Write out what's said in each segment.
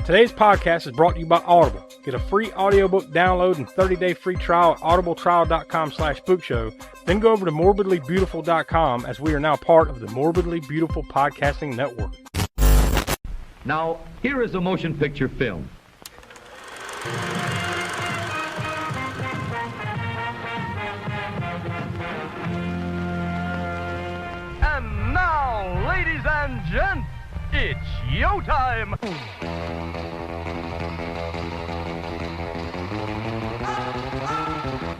Today's podcast is brought to you by Audible. Get a free audiobook download and 30-day free trial at audibletrial.com/spookshow. Then go over to morbidlybeautiful.com, as we are now part of the Morbidly Beautiful Podcasting Network. Now, here is a motion picture film. And now, ladies and gents, it's showtime!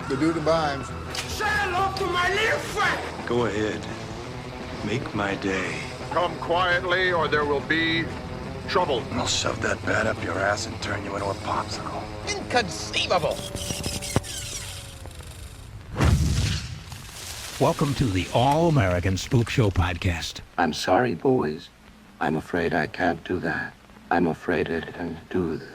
To do the binds. Say hello to my little friend! Go ahead. Make my day. Come quietly or there will be trouble. I'll shove that bat up your ass and turn you into a popsicle. Inconceivable! Welcome to the All-American Spookshow podcast. I'm sorry, boys. I'm afraid I can't do that. I'm afraid I can do that.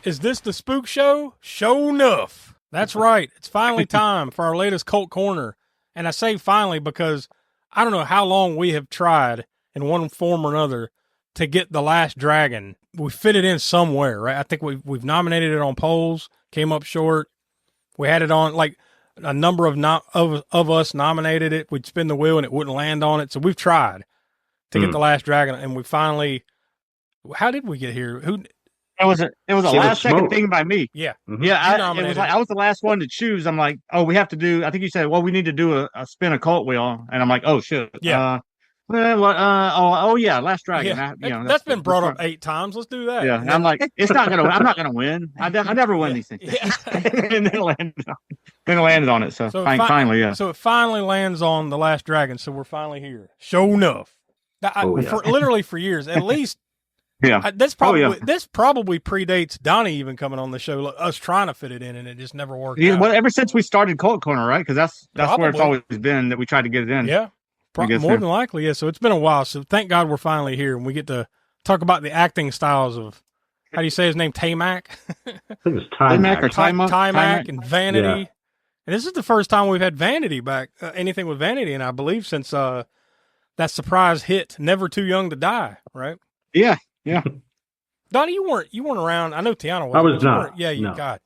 Is this the Spook Show? Show nuff. That's right. It's finally time for our latest Cult Corner. And I say finally because I don't know how long we have tried in one form or another to get The Last Dragon. We fit it in somewhere, right? I think we've nominated it on polls, came up short. We had it on, like, a number of us nominated it. We'd spin the wheel and it wouldn't land on it. So we've tried to get The Last Dragon, and we finally. How did we get here? It was a last second thing by me. Yeah, yeah. I was the last one to choose. I'm like, oh, we have to do. I think you said, well, we need to do a spin a cult wheel, and I'm like, oh shit. Yeah. Yeah, Last Dragon. Yeah. That's been brought up 8 times. Let's do that. Yeah, and I'm like, I'm not gonna win. I never win these things. Yeah. And then it landed on it. So finally, yeah. So it finally lands on The Last Dragon. So we're finally here. Show enough. Literally for years, at least. Yeah. This probably predates Donnie even coming on the show. Us trying to fit it in, and it just never worked. Yeah. out. Well, ever since we started Cult Corner, right? Because that's where it's always been that we tried to get it in. Yeah. More than likely, yeah. So it's been a while. So thank God we're finally here, and we get to talk about the acting styles of, how do you say his name? Taimak? I think it's Taimak or Taimak and Vanity. Yeah. And this is the first time we've had Vanity back, anything with Vanity, and I believe since that surprise hit, Never Too Young to Die, right? Yeah, yeah. Donnie, you weren't around. I know Tiana was. I was not. Yeah, you no. got.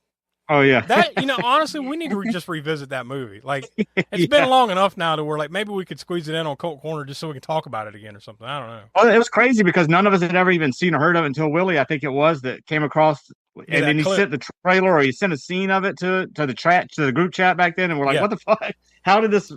Oh yeah. That, honestly, we need to just revisit that movie. Like, it's been long enough now to where, like, maybe we could squeeze it in on Cult Corner just so we can talk about it again or something. I don't know. Oh, it was crazy because none of us had ever even seen or heard of it until Willie, I think it was, that came across, and then he sent the trailer or he sent a scene of it to the group chat back then, and we're like, what the fuck? How did this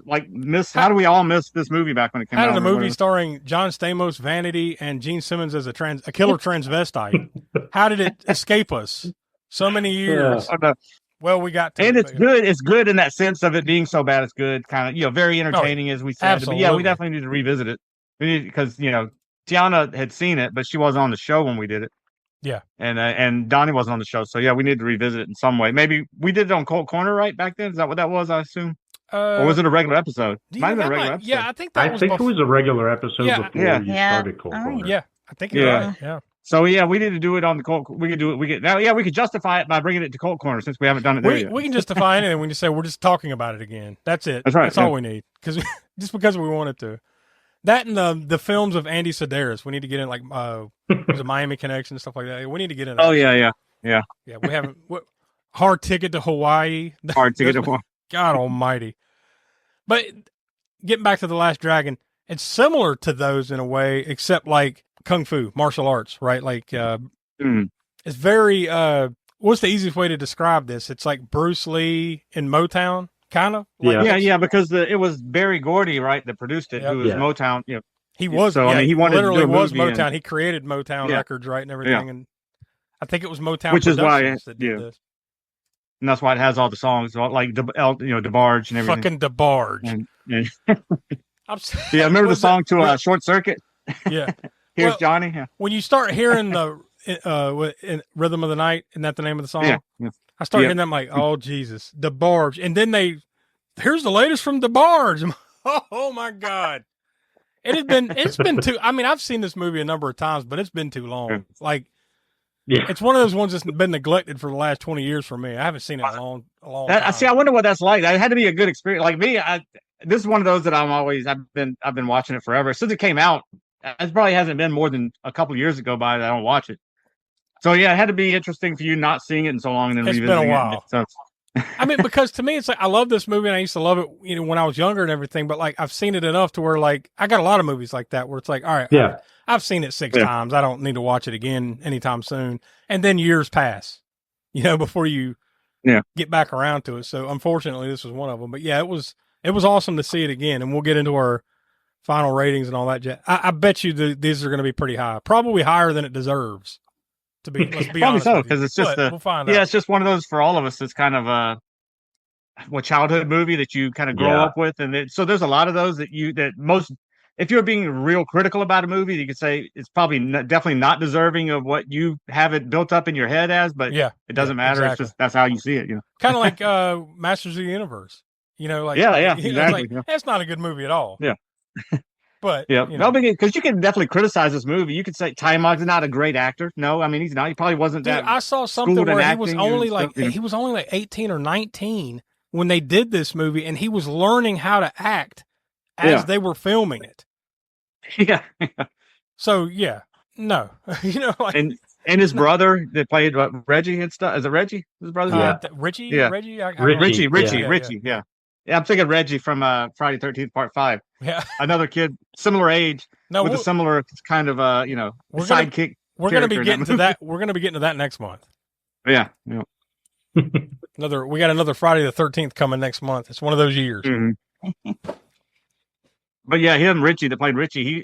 how do we all miss this movie back when it came out? How did a movie starring John Stamos, Vanity, and Gene Simmons as a killer transvestite? How did it escape us so many years? Yeah. Well, we got to. And it's good. It's good in that sense of it being so bad it's good. Kind of, very entertaining, as we said. Absolutely. But yeah, we definitely need to revisit it. We need, because Tiana had seen it, but she wasn't on the show when we did it. Yeah. And Donnie wasn't on the show, so yeah, we need to revisit it in some way. Maybe we did it on Cult Corner right back then. Is that what that was? I assume. Or was it a regular episode? Might have been a regular episode. Yeah, I think it was a regular episode before you started Cult Corner. Yeah, I think you're right. Yeah. So yeah, we need to do it on the Cult. We could do it. We could justify it by bringing it to Cult Corner since we haven't done it there yet. We can justify anything. We just say we're just talking about it again. That's it. That's right. That's all we need. Because we wanted to. That and the films of Andy Sedaris. We need to get in, like there's a Miami Connection and stuff like that. We need to get in. Oh yeah. Yeah. We haven't. Hard Ticket to Hawaii. Hard Ticket to Hawaii. God Almighty. But getting back to The Last Dragon, it's similar to those in a way, except like Kung Fu, martial arts, right? Like, it's very, what's the easiest way to describe this? It's like Bruce Lee in Motown, kind of? Yeah, because it was Berry Gordy, right, that produced it, who was Motown. He was, so, he wanted literally to do a was movie Motown. He created Motown Records, right, and everything. And I think it was Motown Which Productions is why, that did this. And that's why it has all the songs, like DeBarge and everything. Fucking DeBarge. Remember the song to Short Circuit? Yeah. Here's Johnny. Yeah. When you start hearing the in Rhythm of the Night, isn't that the name of the song? Yeah. I start hearing that, I'm like, oh Jesus, DeBarge, and then here's the latest from DeBarge. Oh my God, it's been too. I mean, I've seen this movie a number of times, but it's been too long. Like, it's one of those ones that's been neglected for the last 20 years for me. I haven't seen it in a long time. See, I wonder what that's like. That had to be a good experience. Like me, this is one of those that I've been watching it forever since it came out. It probably hasn't been more than a couple of years ago by that I don't watch it. So yeah, it had to be interesting for you not seeing it in so long and then It's revisiting been a while. it. So. I mean, because to me, it's like I love this movie, and I used to love it, when I was younger and everything. But like, I've seen it enough to where like I got a lot of movies like that where it's like, all right, Yeah. I've seen it 6 times. I don't need to watch it again anytime soon. And then years pass, before you get back around to it. So unfortunately, this was one of them. But yeah, it was awesome to see it again, and we'll get into our final ratings and all that. I bet you these are going to be pretty high, probably higher than it deserves. To be, let's be probably honest so, because it's just we'll find out. It's just one of those for all of us. It's kind of a childhood movie that you kind of grow up with, and so there's a lot of those if you're being real critical about a movie, you could say it's probably definitely not deserving of what you have it built up in your head as. But it doesn't matter. Exactly. It's just that's how you see it. Kind of like Masters of the Universe. Exactly. That's not a good movie at all. Yeah. But because you can definitely criticize this movie. You could say Ty Moggs is not a great actor. No, I mean he's not. He probably wasn't that. I saw something where he was only like 18 or 19 when they did this movie, and he was learning how to act as they were filming it. Yeah. So no, and his brother that played Reggie and stuff. Is it Reggie? His brother? Richie. Yeah. Richie. Richie. Yeah. Yeah, I'm thinking Reggie from Friday 13th Part 5. Yeah. Another kid, similar age, with a similar kind of, sidekick. We're going to be getting to that. We're going to be getting to that next month. Yeah. We got another Friday the 13th coming next month. It's one of those years. Mm-hmm. But yeah, him, Richie, that played Richie, he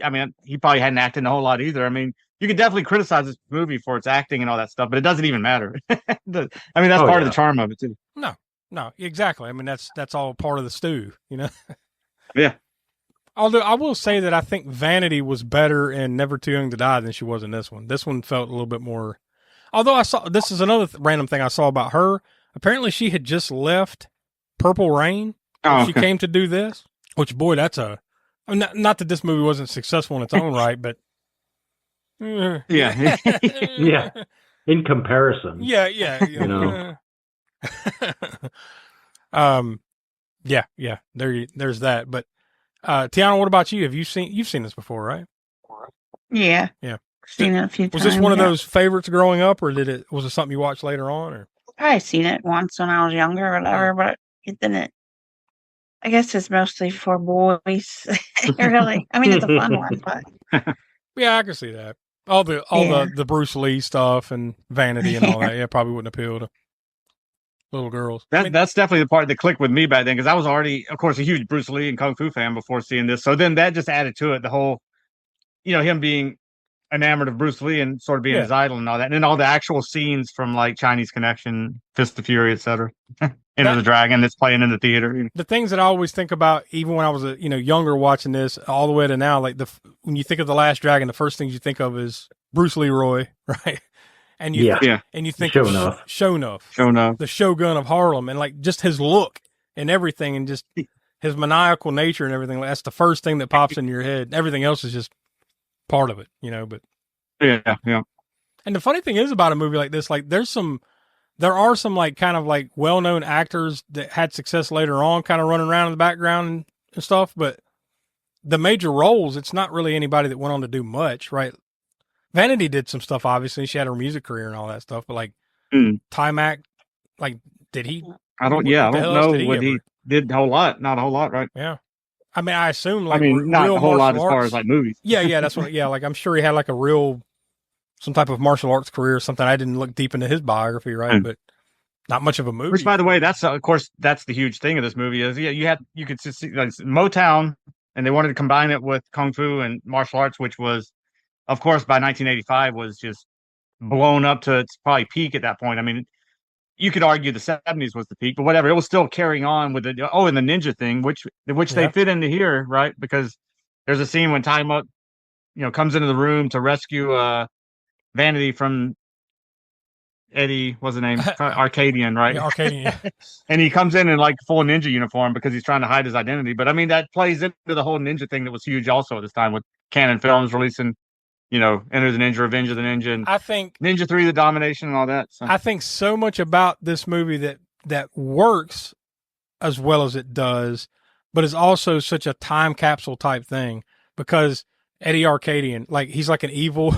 probably hadn't acted a whole lot either. I mean, you could definitely criticize this movie for its acting and all that stuff, but it doesn't even matter. That's part of the charm of it, too. No, exactly. I mean, that's all part of the stew, Yeah. Although I will say that I think Vanity was better in Never Too Young to Die than she was in this one. This one felt a little bit more. Although this is another random thing I saw about her. Apparently, she had just left Purple Rain. She came to do this. Which, boy, that's not that this movie wasn't successful in its own right, but yeah. In comparison, there's that. But Tiana, what about you? You've seen this before, right? Yeah. Seen it a few times. Was this one of those favorites growing up, or was it something you watched later on? Or probably seen it once when I was younger or whatever, but it didn't. I guess it's mostly for boys. Really, I mean, it's a fun one, but yeah, I can see that. All the Bruce Lee stuff and Vanity and all that. Yeah, probably wouldn't appeal to little girls. That's definitely the part that clicked with me back then, because I was already, of course, a huge Bruce Lee and Kung Fu fan before seeing this. So then that just added to it, the whole, him being enamored of Bruce Lee and sort of being his idol and all that. And then all the actual scenes from like Chinese Connection, Fist of Fury, etc. Enter the Dragon that's playing in the theater. The things that I always think about, even when I was younger watching this, all the way to now, like when you think of The Last Dragon, the first things you think of is Bruce Leroy, right? And you think of Shonuff, the Shogun of Harlem, and like just his look and everything, and just his maniacal nature and everything. That's the first thing that pops into your head. Everything else is just part of it, But yeah. And the funny thing is about a movie like this, like there are some like kind of like well-known actors that had success later on, kind of running around in the background and stuff. But the major roles, it's not really anybody that went on to do much, right? Vanity did some stuff, obviously. She had her music career and all that stuff. But like Timac, like did he? I don't know what he did. A whole lot, not a whole lot, right? Yeah. I mean, I assume like not a whole lot as far as like movies. Yeah, that's what. Yeah, like I'm sure he had like some type of martial arts career or something. I didn't look deep into his biography, right? But not much of a movie. Which, by the way, that's of course that's the huge thing of this movie is you could see like Motown, and they wanted to combine it with kung fu and martial arts, which was, of course, by 1985 was just blown up to its probably peak at that point. I mean, you could argue the 70s was the peak, but whatever. It was still carrying on with and the ninja thing, which they fit into here, right? Because there's a scene when Time Up, comes into the room to rescue Vanity from Eddie, what's the name? Arcadian, right? Yeah, Arcadian. And he comes in like full ninja uniform because he's trying to hide his identity. But I mean, that plays into the whole ninja thing that was huge also at this time with Canon Films releasing, Enter the Ninja, Revenge of the Ninja, and I think Ninja 3, The Domination, and all that. So. I think so much about this movie that works as well as it does, but is also such a time capsule type thing because Eddie Arcadian, like he's like an evil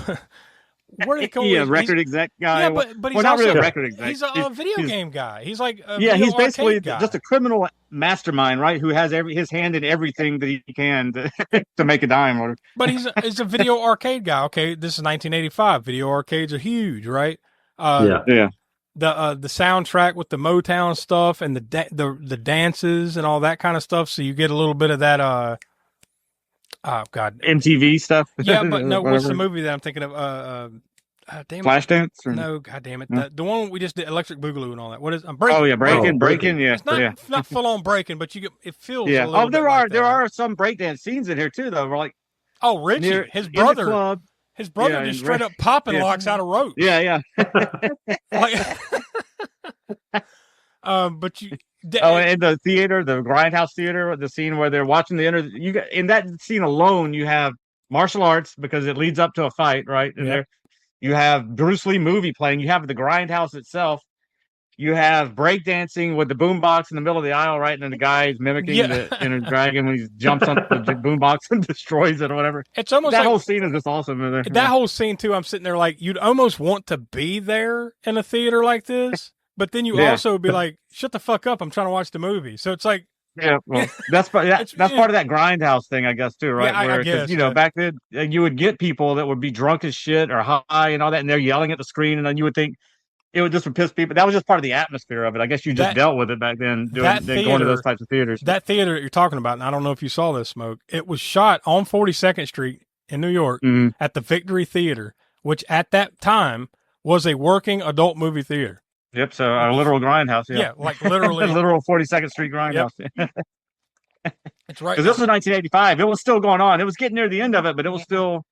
where did he come? Yeah, record exec guy. Yeah, but he's well, not also really a record exec. He's a video game guy. He's like he's basically guy. just a criminal mastermind, right? Who has his hand in everything that he can to make a dime. Or but he's a video arcade guy. Okay, this is 1985. Video arcades are huge, right? Yeah. The soundtrack with the Motown stuff and the dances and all that kind of stuff. So you get a little bit of that. Oh God, MTV stuff. Yeah, but no. What's the movie that I'm thinking of? Damn Flashdance? No, God damn it. The one we just did, Electric Boogaloo and all that. What is? I'm breaking. Oh yeah, breaking. Yeah, it's not full on breaking, but it feels. Yeah. A little there bit are like there that. are some breakdance scenes in here too, though. We're like, Richie, his brother. His brother just straight up popping locks out of ropes. Yeah. Like, but you. In the theater, the Grindhouse Theater, the scene where they're watching in that scene alone, you have martial arts because it leads up to a fight, right? And there, you have Bruce Lee movie playing. You have the Grindhouse itself. You have breakdancing with the boombox in the middle of the aisle, right? And then the guy is mimicking the inner dragon when he jumps on the boombox and destroys it or whatever. It's almost that like, whole scene is just awesome. That whole scene too. I'm sitting there like you'd almost want to be there in a theater like this, but then you also would be like, "Shut the fuck up! I'm trying to watch the movie." So it's like, well, that's part of that Grindhouse thing, I guess, too, right? Yeah, I guess, back then you would get people that would be drunk as shit or high and all that, and they're yelling at the screen, and then you would think. It would just piss people. That was just part of the atmosphere of it. I guess you just dealt with it back then, going to those types of theaters. That theater that you're talking about, and I don't know if you saw this, Smoke. It was shot on 42nd Street in New York at the Victory Theater, which at that time was a working adult movie theater. Yep, so a literal Grindhouse. Yeah, like literally. A literal 42nd Street Grindhouse. Yep. That's right. Because this was 1985. It was still going on. It was getting near the end of it, but it was still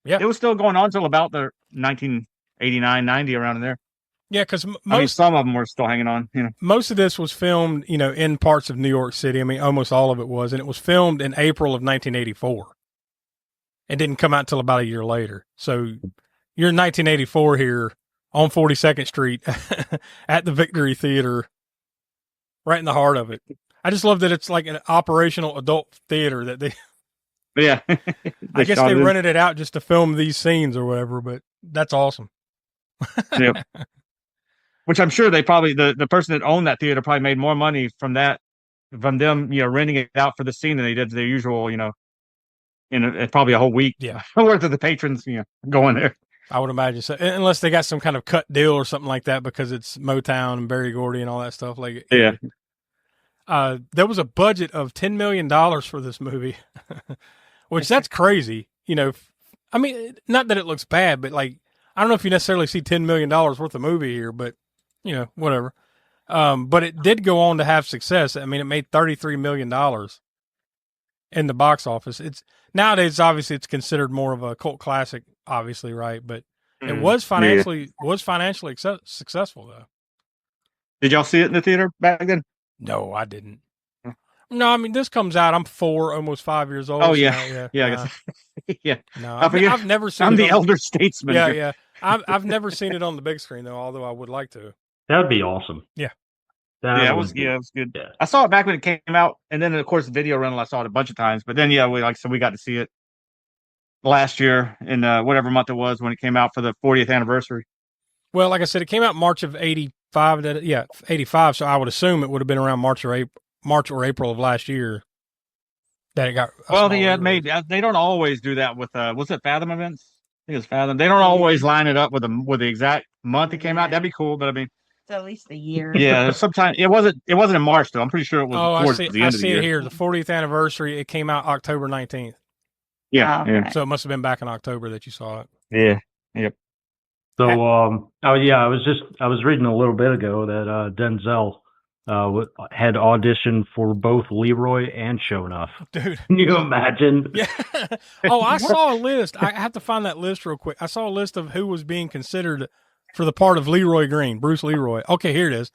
it was still going on until about the 1989, 90, around in there. Yeah, because some of them were still hanging on. Most of this was filmed, in parts of New York City. I mean, almost all of it was, and it was filmed in April of 1984. It didn't come out until about a year later. So you're in 1984 here on 42nd Street at the Victory Theater, right in the heart of it. I just love that it's like an operational adult theater that they. Yeah, I guess they rented it out just to film these scenes or whatever. But that's awesome. Yep. Which I'm sure they probably the person that owned that theater probably made more money from them, renting it out for the scene than they did their usual, in probably a whole week worth of the patrons, going there. I would imagine so, unless they got some kind of cut deal or something like that because it's Motown and Berry Gordy and all that stuff. Like, yeah. There was a budget of $10 million for this movie, which that's crazy. I mean, not that it looks bad, but like I don't know if you necessarily see $10 million worth of movie here, but. Whatever. But it did go on to have success. I mean, it made $33 million in the box office. It's nowadays, obviously, it's considered more of a cult classic, obviously, right? But it was financially successful, though. Did y'all see it in the theater back then? No, I didn't. No, I mean, this comes out. I'm 4, almost 5 years old. Oh, yeah. I guess. Yeah. No, I've never seen I'm it. the elder statesman. Yeah. I've never seen it on the big screen, though, although I would like to. That would be awesome. Yeah. It was good. Yeah. I saw it back when it came out, and then of course the video rental I saw it a bunch of times. But then we got to see it last year in whatever month it was when it came out for the 40th anniversary. Well, like I said, it came out March of 85. 85. So I would assume it would have been around March or April of last year that it got. They don't always do that with was it Fathom events? I think it's Fathom. They don't always line it up with the exact month it came out. That'd be cool, but I mean. At least a year. Yeah, sometimes it wasn't in March though. I'm pretty sure it was towards the end of the year. I see it here. The 40th anniversary. It came out October 19th. Yeah, yeah. So it must have been back in October that you saw it. Yeah. Yep. So I was reading a little bit ago that Denzel had auditioned for both Leroy and Shonuff. Dude, can you imagine? Yeah. I saw a list. I have to find that list real quick. I saw a list of who was being considered for the part of Leroy Green, Bruce Leroy. Okay, here it is.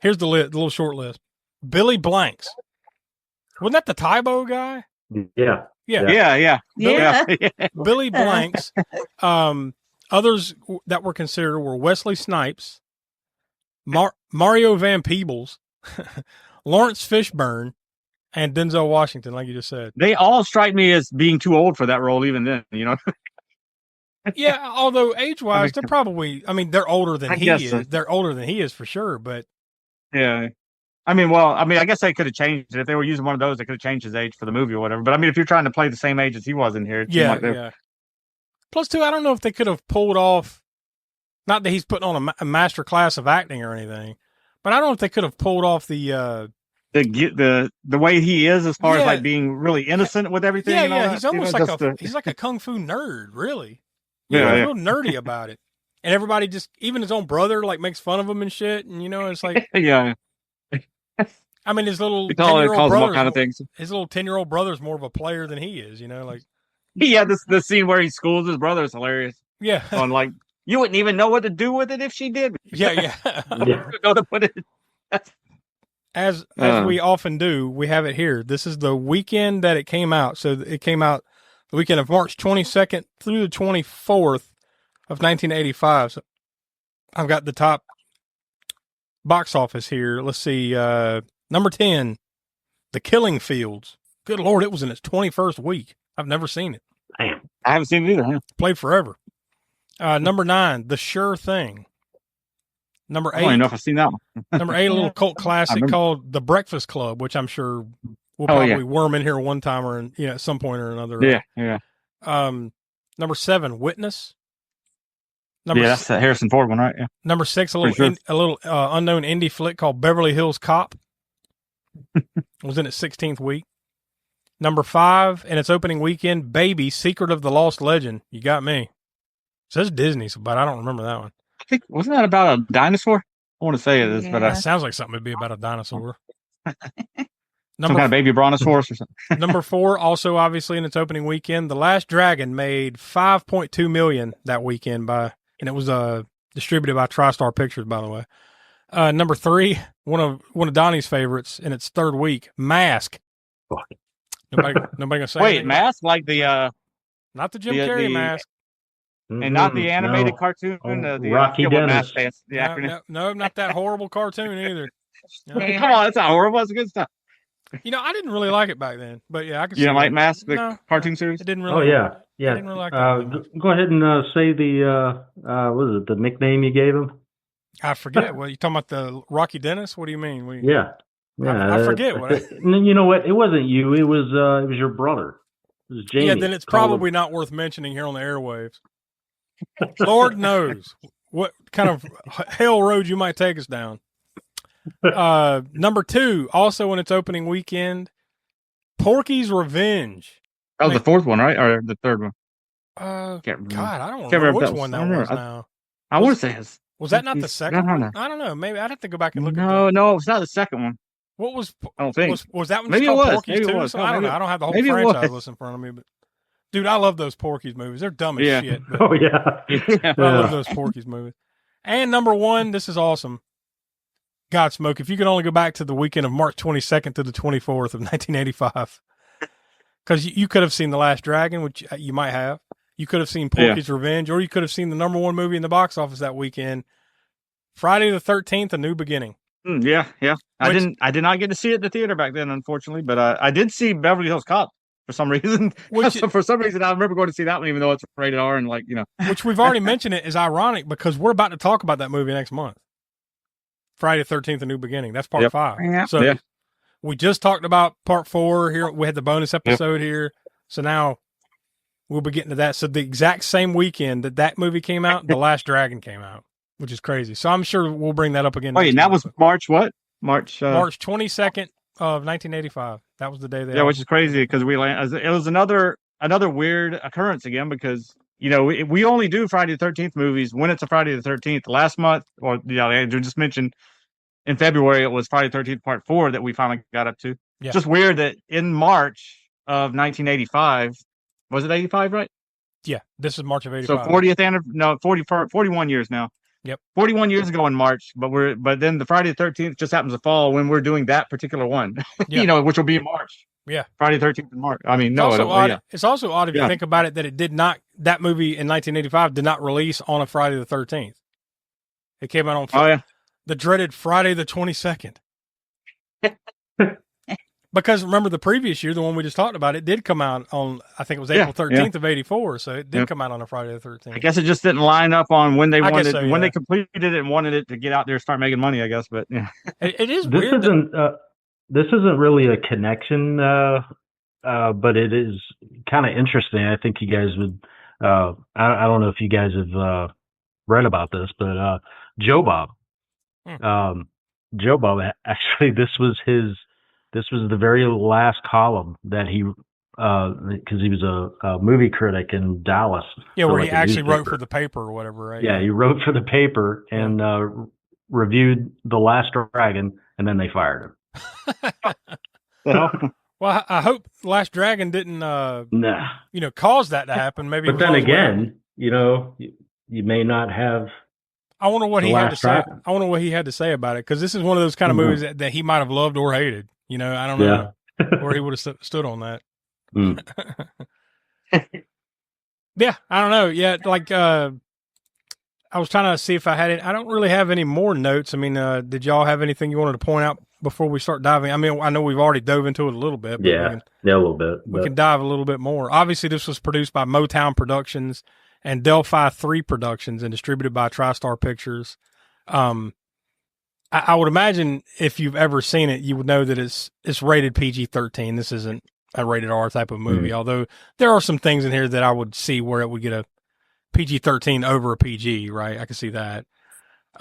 Here's the little short list. Billy Blanks. Wasn't that the Tybo guy? Yeah. Billy Blanks. Others that were considered were Wesley Snipes, Mario Van Peebles, Lawrence Fishburne, and Denzel Washington, like you just said. They all strike me as being too old for that role even then, Yeah, although age-wise, they're probably. I mean, they're older than he is. So. They're older than he is for sure. But yeah, I guess they could have changed it if they were using one of those. They could have changed his age for the movie or whatever. But I mean, if you're trying to play the same age as he was in here, it seemed like yeah. Plus, too, I don't know if they could have pulled off. Not that he's putting on a master class of acting or anything, but I don't know if they could have pulled off the way he is as far as like being really innocent with everything. Yeah, and all that, he's almost he's like a kung fu nerd, really. Yeah, real nerdy about it, and everybody even his own brother like makes fun of him and shit, and it's like yeah. I mean, his little 10-year-old brother, kind of things. His little 10-year-old brother's more of a player than he is, like. Yeah, the scene where he schools his brother is hilarious. Yeah, on like you wouldn't even know what to do with it if she did. Yeah. Know to put it. As we often do, we have it here. This is the weekend that it came out. So it came out the weekend of March 22nd through the 24th of 1985. So I've got the top box office here. Let's see. Number 10, The Killing Fields. Good Lord, it was in its 21st week. I've never seen it. Damn. I haven't seen it either. Huh? Played forever. Number 9, The Sure Thing. Number 8. I don't even know if I've seen that one. Number 8, a little cult classic called The Breakfast Club, which I'm sure we'll probably worm in here one time or at some point or another. Yeah. Number 7, Witness. That's the Harrison Ford one, right? Yeah. Number 6, a little unknown indie flick called Beverly Hills Cop. Was in its 16th week. Number 5, in its opening weekend, Baby, Secret of the Lost Legend. You got me. It says Disney, but I don't remember that one. I think, wasn't that about a dinosaur? I want to say it is, but that sounds like something would be about a dinosaur. Some kind of baby brontosaurus or something. Number 4, also obviously in its opening weekend, The Last Dragon made $5.2 million that weekend and it was distributed by TriStar Pictures, by the way. Number 3, one of Donnie's favorites in its third week, Mask. Fuck. Nobody gonna say. Wait, anything? Mask like the not the Jim Carrey mask. And not the animated cartoon, the Rocky Dennis. No, not that horrible cartoon either. Come on, that's not horrible. That's good stuff. I didn't really like it back then, but yeah, I could. You don't like Mask, the cartoon series? It didn't really. Oh yeah. I didn't really like that go ahead and say the what is it? The nickname you gave him? I forget. Well, you talking about the Rocky Dennis? What do you mean? Yeah. I forget what. You know what? It wasn't you. It was your brother. It was Jamie. Yeah, then it's probably not worth mentioning here on the airwaves. Lord knows what kind of hell road you might take us down. Number 2, also in its opening weekend, Porky's Revenge. That was the fourth one, right? Or the third one? God, I don't remember which one that was now. I want to say it was that not the second one? I don't know. Maybe I'd have to go back and look at that. No, it's not the second one. What was? I don't think. Was that one maybe just called it was. Porky's maybe too? it was. So I don't know. I don't have the whole franchise list in front of me, but dude, I love those Porky's movies. They're dumb as shit. But oh yeah. I love those Porky's movies. And number 1, this is awesome. Godsmoke, if you could only go back to the weekend of March 22nd to the 24th of 1985, because you could have seen The Last Dragon, which you might have. You could have seen Porky's Revenge, or you could have seen the number 1 movie in the box office that weekend, Friday the 13th, A New Beginning. Yeah. I did not get to see it in the theater back then, unfortunately, but I did see Beverly Hills Cop for some reason. For some reason, I remember going to see that one, even though it's rated R and Which we've already mentioned. It is ironic because we're about to talk about that movie next month. Friday the 13th, A New Beginning. That's part 5. Yep. So we just talked about part 4 here. We had the bonus episode here. So now we'll be getting to that. So the exact same weekend that movie came out, The Last Dragon came out, which is crazy. So I'm sure we'll bring that up again. Wait, and that was March what? March 22nd of 1985. That was the day they. Yeah, which is crazy because it was another weird occurrence again because we only do Friday the 13th movies when it's a Friday the 13th. Last month, or Andrew just mentioned in February, it was Friday the 13th Part 4 that we finally got up to. Yeah. It's just weird that in March of 1985, was it 85, right? Yeah, this is March of 85. So 40th anniversary, no, 41 years now. Yep. 41 years ago in March, but then the Friday the 13th just happens to fall when we're doing that particular one, which will be in March. Yeah. Friday the 13th in March. I mean, it's also odd if you think about it that it did not, that movie in 1985 did not release on a Friday the 13th. It came out on the dreaded Friday the 22nd. Because remember the previous year, the one we just talked about, it did come out on, I think it was April 13th of 84. So it did come out on a Friday the 13th. I guess it just didn't line up on when they wanted, when they completed it and wanted it to get out there and start making money, I guess. But yeah, it is this weird. This isn't really a connection, but it is kind of interesting. I think you guys would, I don't know if you guys have read about this, but Joe Bob. Joe Bob, actually, this was the very last column that he, because he was a movie critic in Dallas. Yeah, where he actually wrote for the paper or whatever, right? Yeah, he wrote for the paper and reviewed The Last Dragon, and then they fired him. Well, I hope Last Dragon didn't, cause that to happen. Maybe, but then again, you may not have. I wonder what he had to say. I wonder what he had to say about it, because this is one of those kind of movies that he might have loved or hated. I don't know where he would have stood on that. Yeah, I don't know. Yeah, like I was trying to see if I had it. I don't really have any more notes. I mean, did y'all have anything you wanted to point out before we start diving? I mean, I know we've already dove into it a little bit. But a little bit. We can dive a little bit more. Obviously, this was produced by Motown Productions and Delphi 3 Productions and distributed by TriStar Pictures. I would imagine if you've ever seen it, you would know that it's rated PG-13. This isn't a rated R type of movie, although there are some things in here that I would see where it would get a PG-13 over a PG, right? I can see that.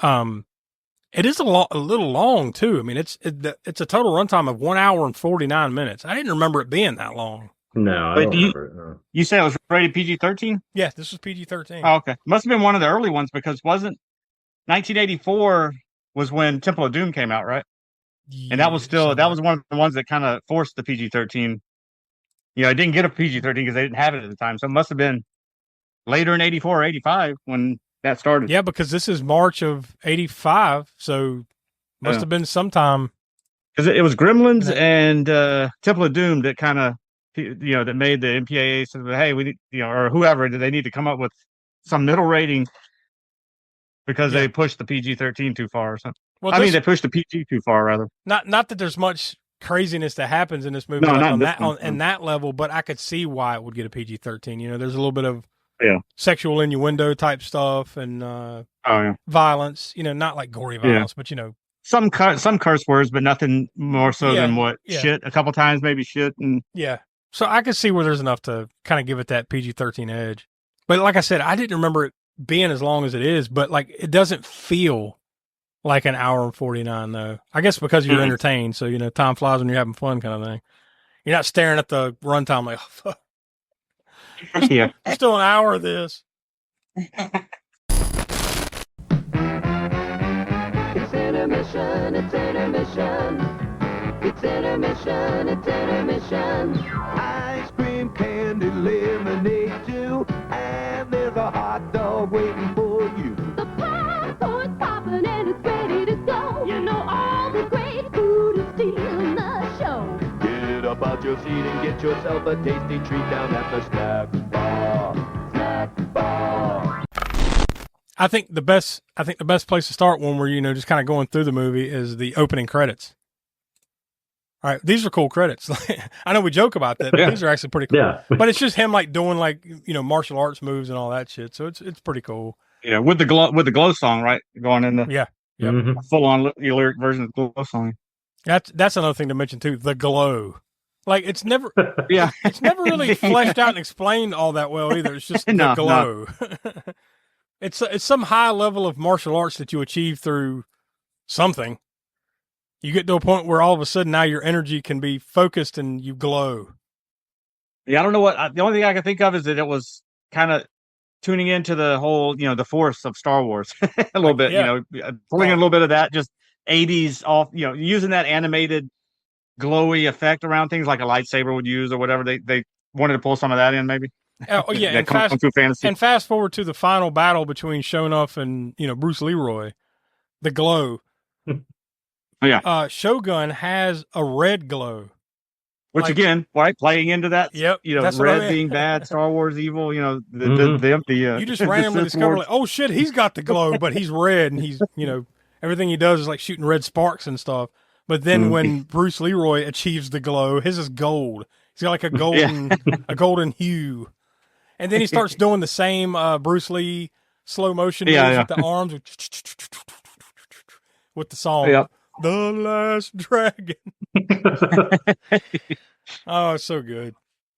It is a little long too. I mean, it's a total runtime of 1 hour and 49 minutes. I didn't remember it being that long. No, I don't remember it. No. You said it was rated PG-13? Yeah, this was PG-13. Oh, okay. Must have been one of the early ones, because wasn't 1984 was when Temple of Doom came out, right? And that was that was one of the ones that kind of forced the PG-13. It didn't get a PG-13 because they didn't have it at the time. So it must have been later in 84 or 85 when that started. Yeah, because this is March of 85. So must have been sometime. Because it was Gremlins and Temple of Doom that kind of, that made the MPAA say, hey, we need, or whoever, they need to come up with some middle rating because they pushed the PG-13 too far or something. Well, they pushed the PG too far, rather. Not that there's much craziness that happens in this movie on that level, but I could see why it would get a PG-13. There's a little bit of sexual innuendo type stuff and violence. Not like gory violence, but some curse words, but nothing more so than what shit. A couple times, maybe shit, and So I could see where there's enough to kind of give it that PG-13 edge. But like I said, I didn't remember it being as long as it is, but like it doesn't feel like an hour and 49 though. I guess because you're entertained, so time flies when you're having fun, kind of thing. You're not staring at the runtime like, oh, fuck. Yeah, still an hour of this. It's intermission. It's intermission. It's intermission. It's intermission. Ice cream, candy, lemonade too, and there's a hot dog waiting for you. The popcorn's popping and it's ready to go. All the great food is stealing the show. Get up out your seat and get yourself a tasty treat down at the snack bar. Snack bar. I think the best place to start when we're just kind of going through the movie is the opening credits. All right, these are cool credits. I know we joke about that, but these are actually pretty cool. Yeah. But it's just him like doing martial arts moves and all that shit. So it's pretty cool. Yeah, with the glow song, right? Going in the full on lyric version of the glow song. That's another thing to mention too. The glow, like it's never it's never really fleshed out and explained all that well either. It's just the glow. No. It's some high level of martial arts that you achieve through something. You get to a point where all of a sudden now your energy can be focused and you glow. Yeah, I don't know the only thing I can think of is that it was kind of tuning into the whole, the force of Star Wars a little bit, pulling in a little bit of that, just 80s off, using that animated glowy effect around things like a lightsaber would use or whatever. They wanted to pull some of that in, maybe. Oh yeah, and fast forward to the final battle between Shonuff and Bruce Leroy, the glow. Yeah, Shogun has a red glow, which again, right, playing into that. Yep, red being bad, Star Wars evil. You just randomly discover like, oh shit, he's got the glow, but he's red, and he's everything he does is like shooting red sparks and stuff. But then when Bruce Leroy achieves the glow, his is gold. He's got like a golden hue. And then he starts doing the same Bruce Lee slow motion moves with the arms with the song. Yep. The Last Dragon. Oh, so good.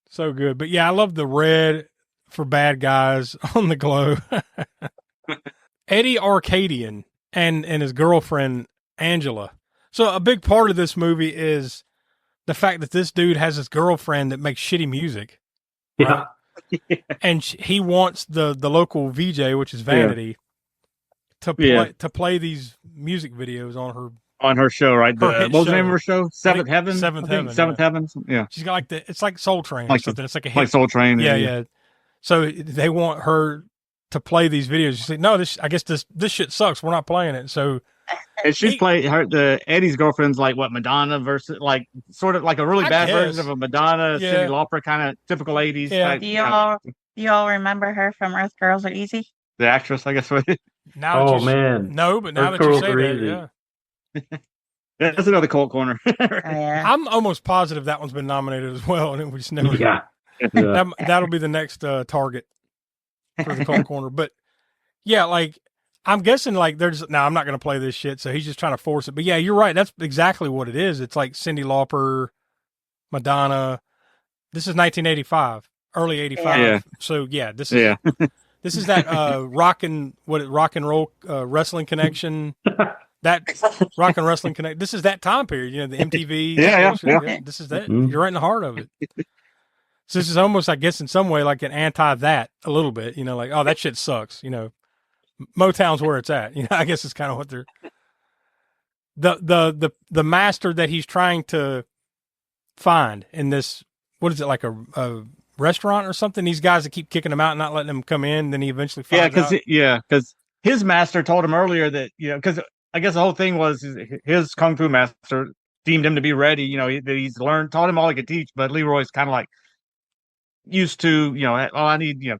So good. But yeah, I love the red for bad guys on the glow. Eddie Arcadian and his girlfriend, Angela. So a big part of this movie is the fact that this dude has his girlfriend that makes shitty music. Yeah. Right? And he wants the local VJ, which is Vanity, to play these music videos on her show, right? What was the name of her show? Seventh Heaven. Seventh Heaven. Seventh Heaven. Yeah. She's got like it's like Soul Train or something. It's like a hit. Like Soul Train. Yeah. So they want her to play these videos. She said, "No, I guess this shit sucks. We're not playing it." So, and she's played Eddie's girlfriend's like what Madonna versus like sort of like a really bad version of a Madonna, Cyndi Lauper kind of typical 80s. Yeah. Type, do y'all remember her from Earth Girls Are Easy? The actress, I guess. Now man, no, but now that you say that, yeah, that's another cult corner. I'm almost positive that one's been nominated as well, and we just never. Yeah. That'll be the next target for the cult corner. But yeah, like I'm guessing like I'm not going to play this shit, so he's just trying to force it. But yeah, you're right. That's exactly what it is. It's like Cyndi Lauper, Madonna. This is 1985, early 85. Yeah. So yeah, this is this is that rock and roll wrestling connection. That rock and wrestling connect. This is that time period, you know, the MTV. Yeah. This is that. You're right in the heart of it. So this is almost, I guess, in some way, like an that a little bit. You know, like, oh, that shit sucks. You know, Motown's where it's at. You know, I guess it's kind of what they're. The master that he's trying to find in this, what is it, like a restaurant or something? These guys that keep kicking him out and not letting him come in. Then he eventually finds out. Because his master told him earlier that, you know, because I guess the whole thing was his kung fu master deemed him to be ready. You know, that he's taught him all he could teach. But Leroy's kind of like used to, you know, I need, you know,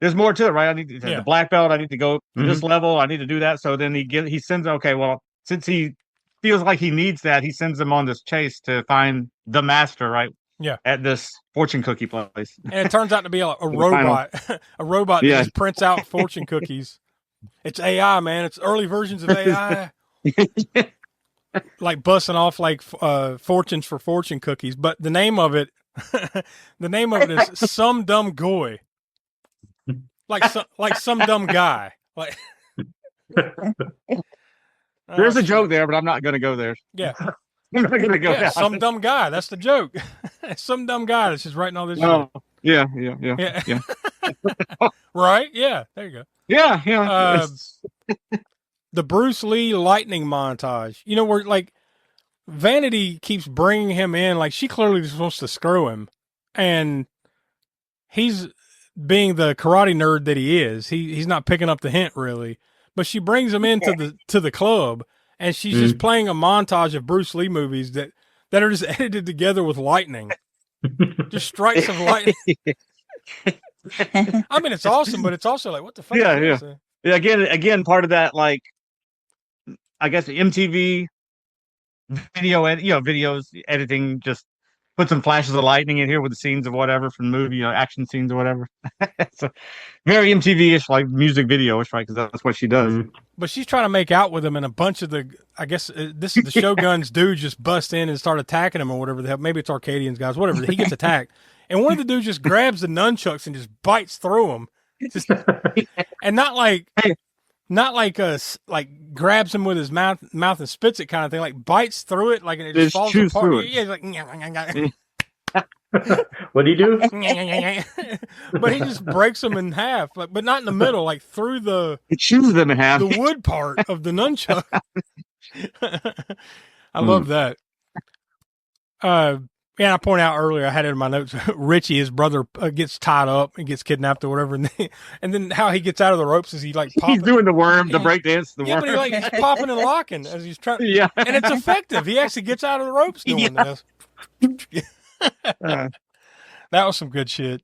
there's more to it, right? I need the black belt. I need to go to this level. I need to do that. So then he sends, okay, well, since he feels like he needs that, he sends them on this chase to find the master, right? Yeah. At this fortune cookie place. And it turns out to be a robot, a robot that just prints out fortune cookies. It's AI, man. It's early versions of AI. Like busting off like fortunes for fortune cookies. But the name of it, is Some Dumb Goy. Like some dumb guy. Like there's a joke there, but I'm not going to go there. Yeah. I'm not going to go there. Some dumb guy. That's the joke. Some dumb guy that's just writing all this shit. Yeah. Right? Yeah. There you go. Yeah. The Bruce Lee lightning montage. You know, where like Vanity keeps bringing him in, like she clearly just wants to screw him, and he's being the karate nerd that he is. He's not picking up the hint really, but she brings him into the club, and she's just playing a montage of Bruce Lee movies that are just edited together with lightning, just strikes of lightning. I mean, it's awesome, but it's also like, what the fuck? Yeah. Again, part of that, like, I guess MTV videos editing, just put some flashes of lightning in here with the scenes of whatever from the movie, you know, action scenes or whatever. So very MTV-ish, like music video-ish, right? Because that's what she does. But she's trying to make out with him, and a bunch of I guess this is the Shogun's dudes just bust in and start attacking him or whatever the hell. Maybe it's Arcadians guys, whatever. He gets attacked. And one of the dudes just grabs the nunchucks and just bites through him. And not like grabs him with his mouth and spits it kind of thing. Like bites through it, like, and it just falls apart. Yeah, he's like, what do you do? But he just breaks them in half, but not in the middle, like through it chews them in half. The wood part of the nunchuck. I love that. Yeah, I pointed out earlier, I had it in my notes, Richie, his brother, gets tied up and gets kidnapped or whatever. And then how he gets out of the ropes is he like popping. He's doing the worm, the breakdance, the worm. But he's popping and locking as he's trying. Yeah. And it's effective. He actually gets out of the ropes doing this. That was some good shit.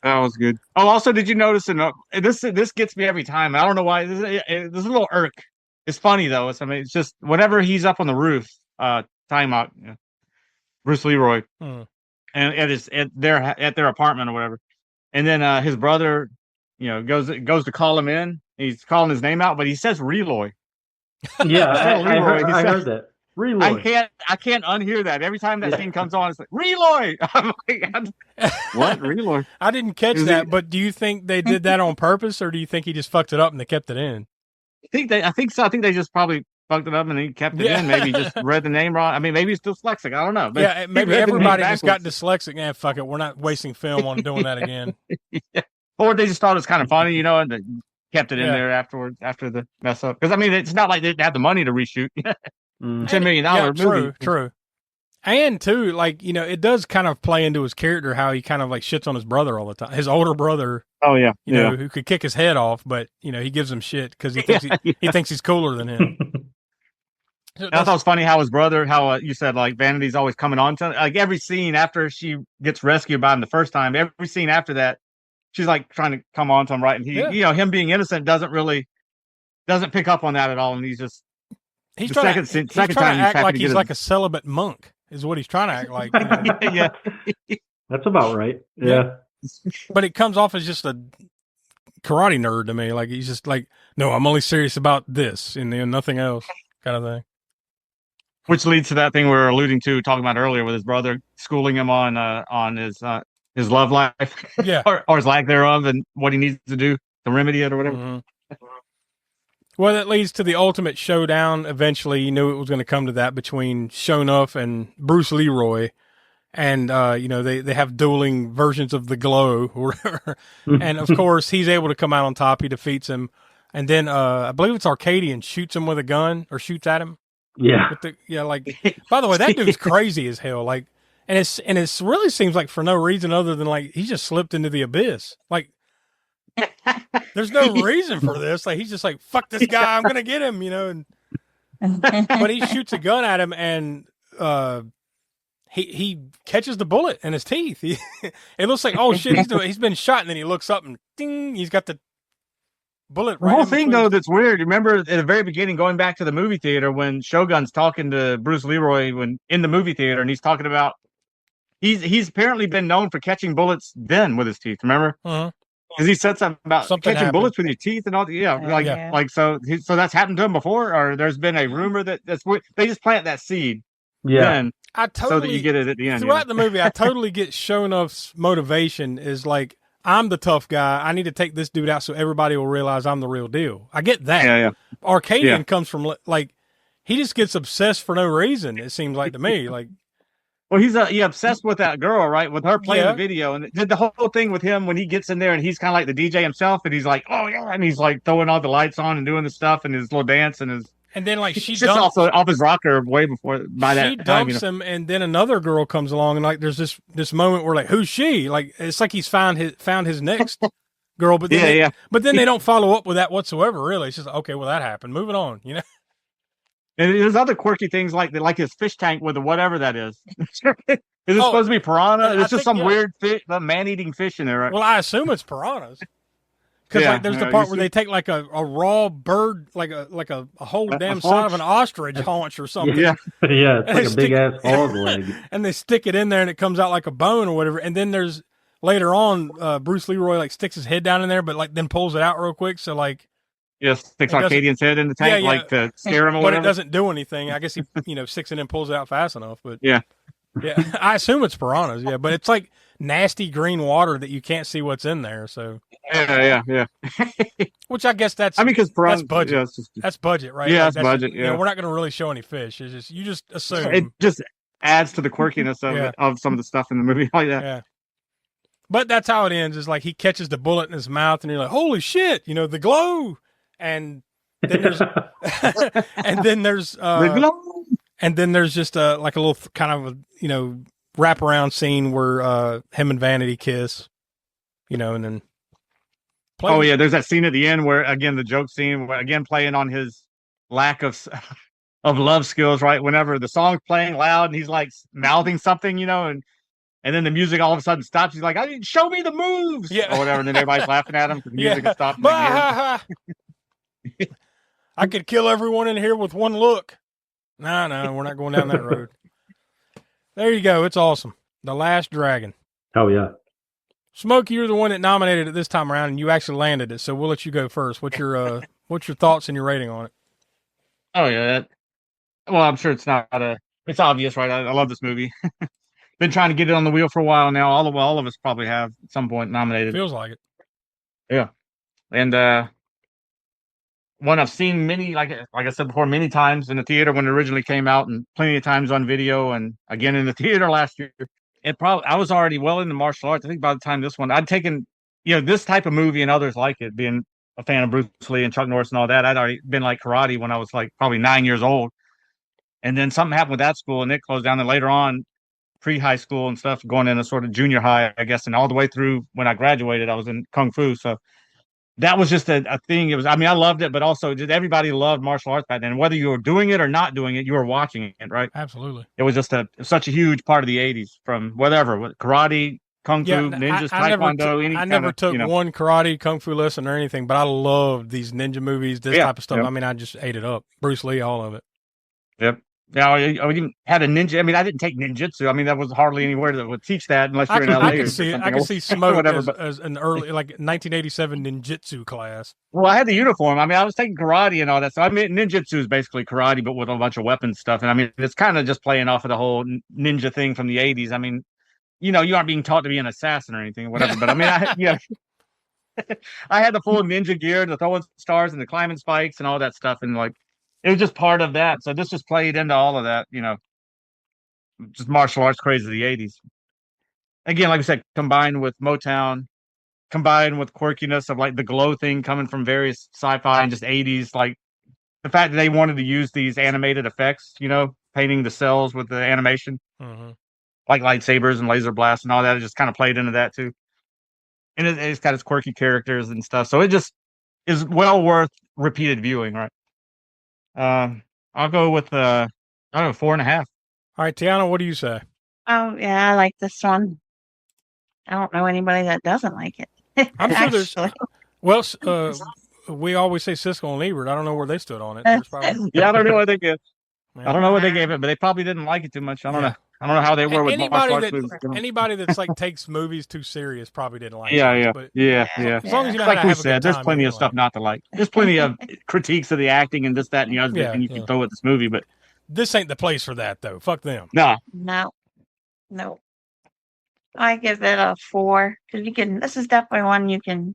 That was good. Oh, also, did you notice, this gets me every time. I don't know why. This is a little irk. It's funny, though. It's just whenever he's up on the roof, talking talking about Bruce Leroy, Hmm. and at their apartment or whatever. And then his brother, goes to call him in. He's calling his name out, but he says Reloy. Yeah, I Leroy. heard that. Reloy. I can't unhear that. Every time that scene comes on, it's like Reloy. I'm like, what Reloy? I didn't catch that, but do you think they did that on purpose, or do you think he just fucked it up and they kept it in? I think so. I think they just probably fucked it up and he kept it in. Maybe just read the name wrong. I mean, maybe he's dyslexic. I don't know. Yeah, maybe everybody just got dyslexic. Yeah, fuck it. We're not wasting film on doing that again. Yeah. Or they just thought it was kind of funny, and they kept it in there afterwards after the mess up. Because I mean, it's not like they didn't have the money to reshoot. $10 million movie. True. And too, like, it does kind of play into his character how he kind of like shits on his brother all the time. His older brother. Oh yeah. Who could kick his head off, but he gives him shit because he thinks he thinks he's cooler than him. I thought it was funny how his brother, you said like Vanity's always coming on to like every scene after she gets rescued by him the first time, every scene after that, she's like trying to come on to him, right? And he, him being innocent doesn't pick up on that at all, and he's trying to act like he's like a celibate monk, is what he's trying to act like. Yeah, that's about right. Yeah, but it comes off as just a karate nerd to me. Like he's just like, no, I'm only serious about this and nothing else, kind of thing. Which leads to that thing we were alluding to, talking about earlier, with his brother schooling him on his love life, or his lack thereof, and what he needs to do to remedy it or whatever. Mm-hmm. Well, that leads to the ultimate showdown. Eventually, you knew it was going to come to that between Shonuff and Bruce Leroy. And, they have dueling versions of the glow or whatever. And, of course, he's able to come out on top. He defeats him. And then I believe it's Arcadian shoots him with a gun or shoots at him. Yeah. By the way, that dude's crazy as hell. Like, and it really seems like for no reason other than, like, he just slipped into the abyss. Like, there's no reason for this. Like he's just like, fuck this guy, I'm gonna get him, but he shoots a gun at him and he catches the bullet in his teeth. It looks like, oh shit, he's been shot, and then he looks up and ding, he's got the bullet. The whole thing though that's weird. Remember at the very beginning, going back to the movie theater, when Shogun's talking to Bruce Leroy when in the movie theater, and he's talking about he's apparently been known for catching bullets then with his teeth. Remember? Uh-huh. Because he said something about catching bullets with your teeth and all. So that's happened to him before, or there's been a rumor they just plant that seed. Yeah, so that you get it at the end. Throughout the movie, I totally get Shonuff's motivation is like, I'm the tough guy. I need to take this dude out so everybody will realize I'm the real deal. I get that. Yeah. Arcadian comes from like he just gets obsessed for no reason. It seems like to me, like. Well, he's obsessed with that girl, right? With her playing the video, and did the whole thing with him when he gets in there and he's kind of like the DJ himself, and he's like, oh yeah, and he's like throwing all the lights on and doing the stuff and his little dance and his. And then like she's also off his rocker way before by that time. She dumps him, and then another girl comes along, and like there's this moment where like, who's she? Like it's like he's found his next girl, but then they don't follow up with that whatsoever. Really, it's just okay. Well, that happened. Moving on, And there's other quirky things like his fish tank with whatever that is. Is it supposed to be piranha? It's just some weird fish, man-eating fish in there, right? Well, I assume it's piranhas. Because there's the part where they take like a raw bird, like a whole damn side of an ostrich haunch or something. Yeah, it's like a big ass hog leg. And they stick it in there, and it comes out like a bone or whatever. And then there's later on, Bruce Leroy like sticks his head down in there, but like then pulls it out real quick. So like. Yes, sticks Arcadian's head in the tank, like to scare him or whatever. But it doesn't do anything. I guess he, sticks it in and pulls it out fast enough. But yeah. I assume it's piranhas. Yeah, but it's like nasty green water that you can't see what's in there. So yeah. Which I guess that's. Because piranhas, that's budget. That's budget, right? Yeah, like, that's budget. Yeah, we're not going to really show any fish. It's just you just assume it just adds to the quirkiness of some of the stuff in the movie like that. Yeah. But that's how it ends. Is like he catches the bullet in his mouth, and you're like, "Holy shit!" The glow. And then there's, and then there's just like a little kind of wraparound scene where him and Vanity kiss, and then. Oh yeah, there's that scene at the end where again the joke scene, where, again playing on his lack of love skills, right? Whenever the song's playing loud and he's like mouthing something, and then the music all of a sudden stops. He's like, "I didn't show me the moves," or whatever, and then everybody's laughing at him because the music has stopped. I could kill everyone in here with one look. No, we're not going down that road. There you go. It's awesome. The Last Dragon. Oh yeah. Smokey, you're the one that nominated it this time around, and you actually landed it. So we'll let you go first. What's your thoughts and your rating on it? Oh yeah. Well, I'm sure it's not it's obvious, right? I love this movie. Been trying to get it on the wheel for a while now. All of us probably have at some point nominated. Feels like it. Yeah. And one I've seen many, like I said before, many times in the theater when it originally came out, and plenty of times on video, and again in the theater last year. I was already well into martial arts. I think by the time this one, I'd taken, this type of movie and others like it, being a fan of Bruce Lee and Chuck Norris and all that. I'd already been like karate when I was like probably 9 years old. And then something happened with that school and it closed down. And later on, pre-high school and stuff, going into sort of junior high, I guess, and all the way through when I graduated, I was in Kung Fu. So that was just a thing. It was, I loved it, but also just everybody loved martial arts back then. Whether you were doing it or not doing it, you were watching it, right? Absolutely. It was just such a huge part of the 80s, from whatever, karate, Kung Fu, ninjas, Taekwondo. I never took one karate, Kung Fu lesson or anything, but I loved these ninja movies, this type of stuff. Yep. I just ate it up. Bruce Lee, all of it. Yep. Yeah, I even had a ninja. I didn't take ninjutsu. There was hardly anywhere that would teach that unless you're in LA. I could see Smoke as an early, like 1987 ninjutsu class. Well, I had the uniform. I was taking karate and all that. So ninjutsu is basically karate, but with a bunch of weapons stuff. And it's kind of just playing off of the whole ninja thing from the 80s. You aren't being taught to be an assassin or anything or whatever. But I had the full ninja gear, the throwing stars and the climbing spikes and all that stuff. And it was just part of that. So this just played into all of that, just martial arts craze of the 80s. Again, like I said, combined with Motown, combined with quirkiness of like the glow thing coming from various sci-fi and just 80s, like the fact that they wanted to use these animated effects, painting the cells with the animation, like lightsabers and laser blasts and all that. It just kind of played into that too. And it's got its quirky characters and stuff. So it just is well worth repeated viewing, right? I'll go with 4.5. All right, Tiana, what do you say? Oh yeah, I like this one. I don't know anybody that doesn't like it. I'm sure there's. Well, we always say Siskel and Ebert. I don't know where they stood on it. Yeah, I don't know what they gave. I don't know what they gave it, but they probably didn't like it too much. I don't know. I don't know how they were with martial arts movies. Anybody that's like takes movies too serious probably didn't like it. Yeah. As long as you know like how to we have said, there's plenty of stuff not to like. There's plenty of critiques of the acting and this, that, and the other, and you can throw at this movie, but this ain't the place for that, though. Fuck them. No. I give it a 4 because this is definitely one you can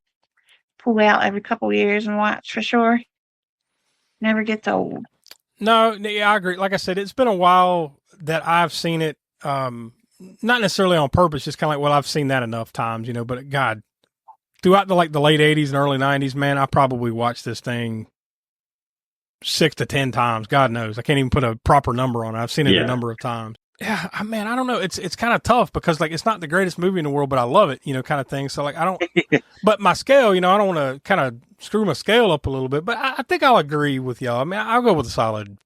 pull out every couple years and watch for sure. Never gets old. No, I agree. Like I said, it's been a while that I've seen it. Not necessarily on purpose, just kind of like, well, I've seen that enough times, but God, throughout the late 80s and early 90s, man, I probably watched this thing 6 to 10 times. God knows. I can't even put a proper number on it. I've seen it a number of times. Yeah, man, I don't know. It's kind of tough because it's not the greatest movie in the world, but I love it, kind of thing. So I don't, but my scale, I don't want to kind of screw my scale up a little bit, but I think I'll agree with y'all. I'll go with a solid,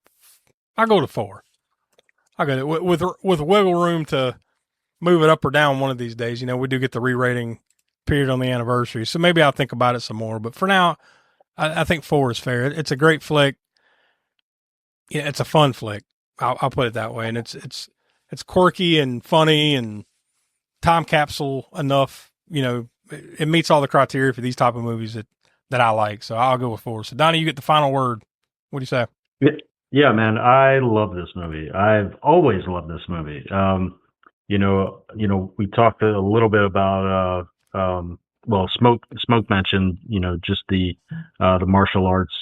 I'll go to 4. I'll go with wiggle room to move it up or down one of these days. We do get the re-rating period on the anniversary. So maybe I'll think about it some more, but for now, I think 4 is fair. It's a great flick. Yeah, it's a fun flick. I'll put it that way. And it's quirky and funny and time capsule enough. It meets all the criteria for these type of movies that I like. So I'll go with 4. So Donnie, you get the final word. What do you say? Yeah, man, I love this movie. I've always loved this movie. We talked a little bit about, Smoke mentioned, just the martial arts,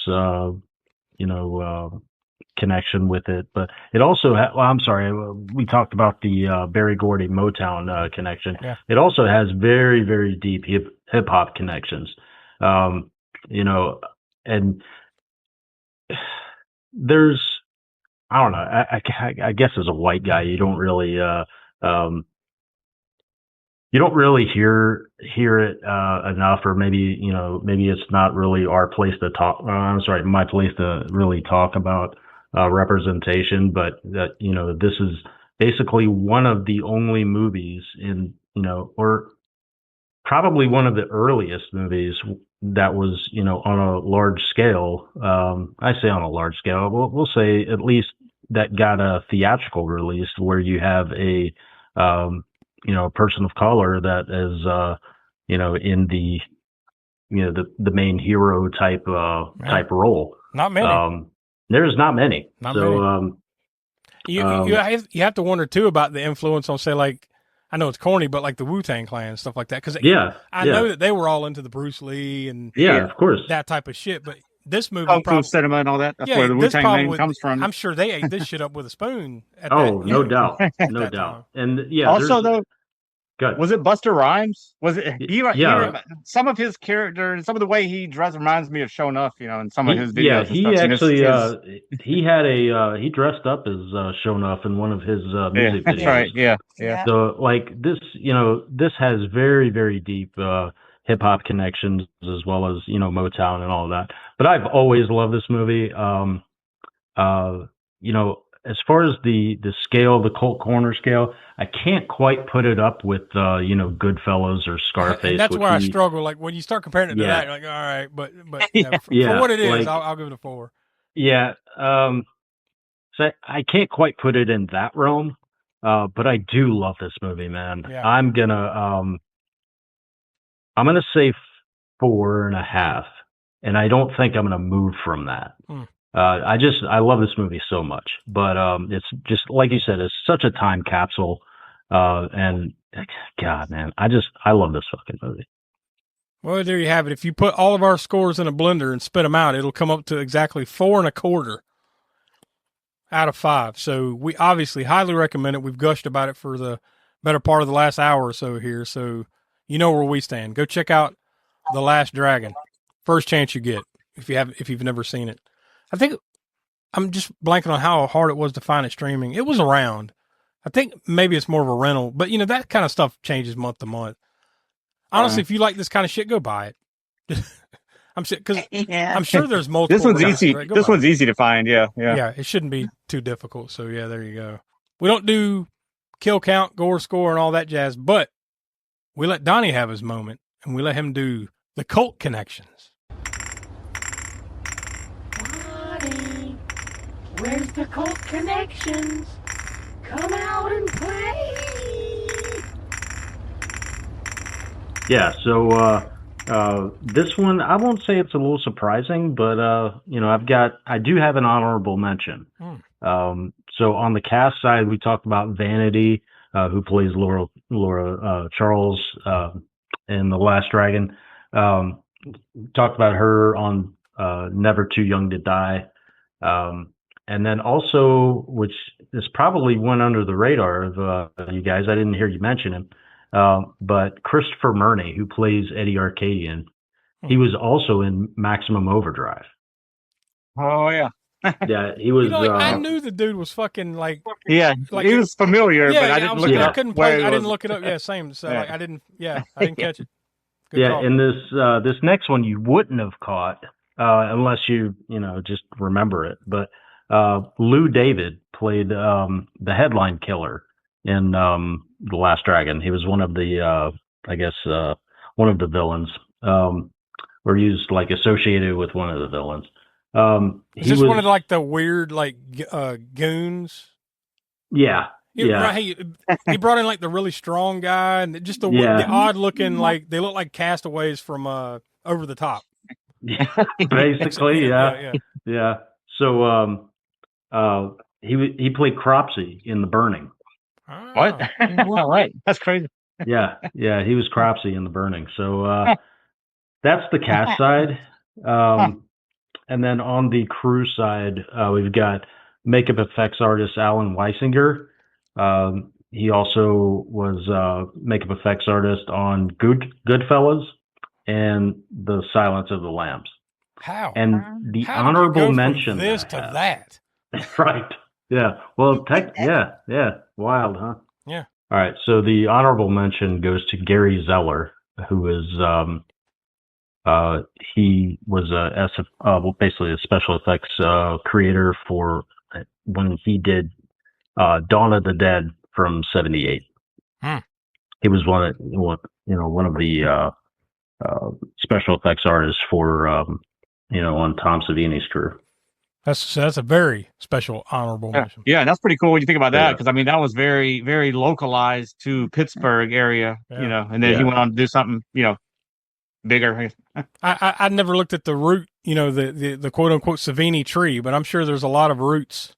connection with it, but it also we talked about the Berry Gordy Motown connection. It also has very, very deep hip hop connections, and there's, I don't know, I guess as a white guy you don't really hear it enough, or maybe it's not really our place to talk. My place to really talk about representation, but that this is basically one of the only movies or probably one of the earliest movies that was on a large scale. I say on a large scale, we'll say at least that got a theatrical release where you have a a person of color that is in the the main hero type role. Not many. There's not many. Not many. You have to wonder too about the influence on, say, like, I know it's corny, but like the Wu-Tang Clan and stuff like that. Because I know that they were all into the Bruce Lee and of course, that type of shit. But this movie, Kung Fu cinema and all that. That's where the Wu-Tang name comes from. I'm sure they ate this shit up with a spoon. No doubt, no doubt. And also though, was it Buster Rhymes? Was it? He, some of his character, some of the way he dressed reminds me of Show Nuff. In some of his videos. Yeah, he had he dressed up as Show Nuff in one of his music videos. That's right. Yeah. So like this, this has very, very deep hip hop connections as well as Motown and all of that. But I've always loved this movie. As far as the scale, the cult corner scale, I can't quite put it up with Goodfellas or Scarface. And that's where I struggle. Like when you start comparing it to that, you're like, all right, but for what it is, I'll give it a 4. Yeah. So I can't quite put it in that realm, but I do love this movie, man. Yeah. I'm gonna say 4.5, and I don't think I'm gonna move from that. I love this movie so much, but it's just like you said, it's such a time capsule, and God, man, I love this fucking movie. Well, there you have it. If you put all of our scores in a blender and spit them out, it'll come up to exactly 4.25 out of 5. So we obviously highly recommend it. We've gushed about it for the better part of the last hour or so here, so you know where we stand. Go check out The Last Dragon. First chance you get if you've never seen it. I think I'm just blanking on how hard it was to find it streaming. It was around. I think maybe it's more of a rental, but that kind of stuff changes month to month. Honestly, if you like this kind of shit, go buy it. I'm sure there's multiple. This one's easy. Right? This one's easy to find. Yeah. It shouldn't be too difficult. So yeah, there you go. We don't do kill count, gore score, and all that jazz, but we let Donnie have his moment, and we let him do the cult connections. Where's the cult connections? Come out and play. Yeah, so this one, I won't say it's a little surprising, but I do have an honorable mention. So on the cast side, we talked about Vanity, who plays Laura Charles in The Last Dragon. Talked about her on Never Too Young to Die. And then also, which is probably went under the radar of you guys, I didn't hear you mention him, but Christopher Murney, who plays Eddie Arcadian, he was also in Maximum Overdrive. Oh, yeah. Yeah, he was. I knew the dude was fucking like. Yeah, he was familiar, but I didn't look it up. I didn't look it up. Yeah, same. So I didn't catch it. Good call. And this next one you wouldn't have caught unless you just remember it, but. Lou David played the headline killer in The Last Dragon. He was one of the, one of the villains, or he was like associated with one of the villains. Is this one of like the weird goons? Yeah. Right, he brought in like the really strong guy and just the odd looking, like they look like castaways from Over the Top. Yeah, basically, yeah. So. He played Cropsey in The Burning. What? All right, that's crazy. Yeah, he was Cropsey in The Burning. So that's the cast side, and then on the crew side, we've got makeup effects artist Alan Weisinger. He also was makeup effects artist on Goodfellas and The Silence of the Lambs. How? And the honorable mention from this to that. Right. Yeah. Well, wild, huh? Yeah. All right. So the honorable mention goes to Gary Zeller, who is he was basically a special effects creator for when he did Dawn of the Dead from '78. He was one of the special effects artists for on Tom Savini's crew. That's a very special honorable mention. Yeah, and that's pretty cool when you think about that, because I mean that was very, very localized to Pittsburgh area, and then he went on to do something, bigger. I never looked at the root, the quote unquote Savini tree, but I'm sure there's a lot of roots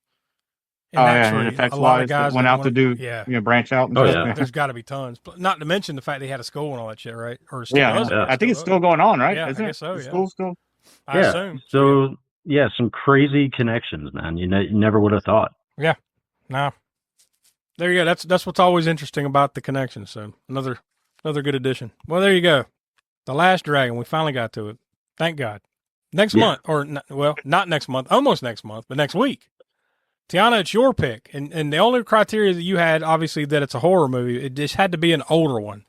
in that tree. And a lot of guys went out to do, branch out. And stuff. There's got to be tons. But not to mention the fact that he had a school and all that shit, right? Or still yeah, I think it's still going on, right? Yeah, Isn't I guess so. The Yeah, school's still. I assume. So yeah, some crazy connections, man. You never would have thought. Yeah, no. There you go. That's what's always interesting about the connections. So another good addition. Well, there you go. The Last Dragon. We finally got to it. Thank God. Next month, not next month, almost next month, but next week. Tiana, it's your pick. And the only criteria that you had, obviously, that it's a horror movie, it just had to be an older one.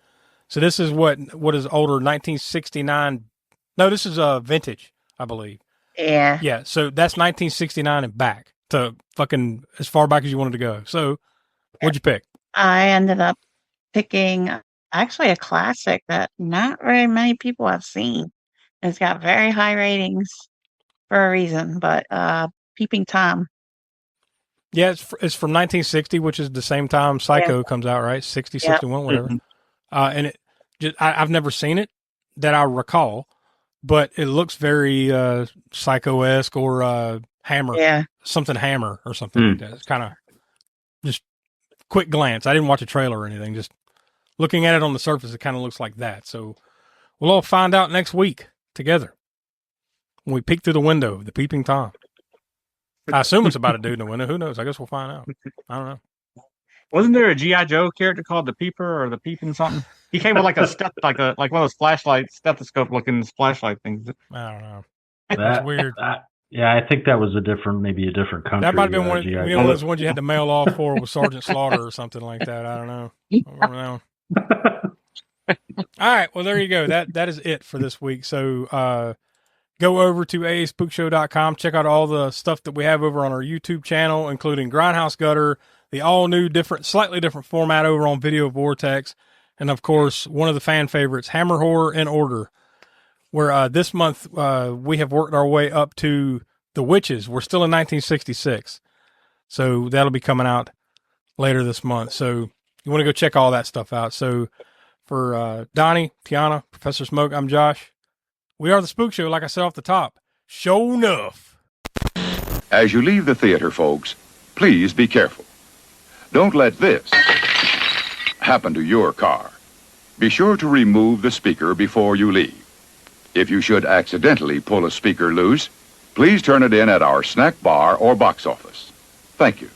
So this is what is older, 1969. No, this is vintage, I believe. Yeah. Yeah, so that's 1969 and back to fucking as far back as you wanted to go. So what'd you pick? I ended up picking actually a classic that not very many people have seen. It's got very high ratings for a reason, but Peeping Tom. Yeah, it's from 1960, which is the same time Psycho comes out, right? 60, 61, whatever. And I've never seen it that I recall, but it looks very Psycho-esque or Hammer, something Hammer or something like that. It's kind of just quick glance. I didn't watch a trailer or anything. Just looking at it on the surface, it kind of looks like that. So we'll all find out next week together when we peek through the window of the Peeping Tom. I assume it's about a dude in the window. Who knows? I guess we'll find out. I don't know. Wasn't there a G.I. Joe character called the Peeper or the Peeping something? He came with like a like one of those flashlight stethoscope looking flashlight things. I don't know. That's weird. Yeah, I think that was maybe a different country. That might have been one of those ones you had to mail off for with Sergeant Slaughter or something like that. I don't know. All right. Well, there you go. That is it for this week. So go over to aaspookshow.com. Check out all the stuff that we have over on our YouTube channel, including Grindhouse Gutter, the all new, slightly different format over on Video Vortex, and of course, one of the fan favorites, Hammer Horror in Order, where this month we have worked our way up to The Witches. We're still in 1966. So that'll be coming out later this month. So you want to go check all that stuff out. So for Donnie, Tiana, Professor Smoke, I'm Josh. We are the Spook Show, like I said off the top. Show enough. As you leave the theater, folks, please be careful. Don't let this happen to your car. Be sure to remove the speaker before you leave. If you should accidentally pull a speaker loose, please turn it in at our snack bar or box office. Thank you.